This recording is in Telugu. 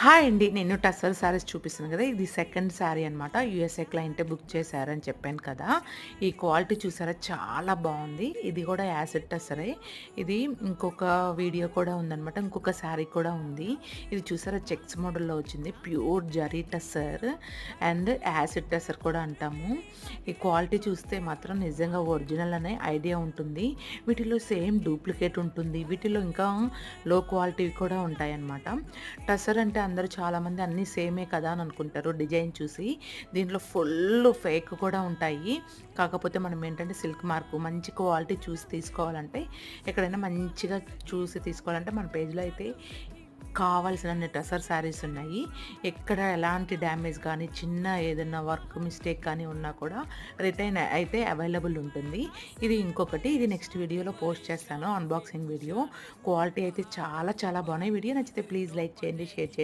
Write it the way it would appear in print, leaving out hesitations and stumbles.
హాయ్ అండి. నేను టస్సర్ శారీస్ చూపిస్తున్నాను కదా! ఇది సెకండ్ శారీ అనమాట. యూఎస్ఏ క్లయింటే బుక్ చేశారని చెప్పాను కదా! ఈ క్వాలిటీ చూసారా చాలా బావుంది. ఇది కూడా యాసిడ్ టస్సరే. ఇది ఇంకొక వీడియో కూడా ఉందనమాట. ఇంకొక శారీ కూడా ఉంది. ఇది చూసారా చెక్స్ మోడల్‌లో వచ్చింది. Pure zari tussar and acid tussar కూడా అంటాము. ఈ క్వాలిటీ చూస్తే మాత్రం నిజంగా ఒరిజినల్ అనే ఐడియా ఉంటుంది. వీటిలో సేమ్ డూప్లికేట్ ఉంటుంది. వీటిలో ఇంకా లో క్వాలిటీవి కూడా ఉంటాయన్నమాట. టసర్ అంటే అందరూ చాలామంది అన్నీ సేమే కదా అని అనుకుంటారు డిజైన్ చూసి. దీంట్లో ఫుల్ ఫేక్ కూడా ఉంటాయి. కాకపోతే మనం ఏంటంటే సిల్క్ మార్క్ మంచి క్వాలిటీ చూసి తీసుకోవాలంటే ఎక్కడైనా మంచిగా చూసి తీసుకోవాలంటే మన పేజ్‌లో అయితే కావాల్సినన్ని టసర్ శారీస్ ఉన్నాయి. ఎక్కడ ఎలాంటి డ్యామేజ్ కానీ, చిన్న ఏదైనా వర్క్ మిస్టేక్ కానీ ఉన్నా కూడా రిటర్న్ అయితే అవైలబుల్ ఉంటుంది. ఇది ఇంకొకటి. ఇది నెక్స్ట్ వీడియోలో పోస్ట్ చేస్తాను అన్బాక్సింగ్ వీడియో. క్వాలిటీ అయితే చాలా చాలా బాగున్నాయి. వీడియో నచ్చితే ప్లీజ్ లైక్ చేయండి, షేర్ చేయండి.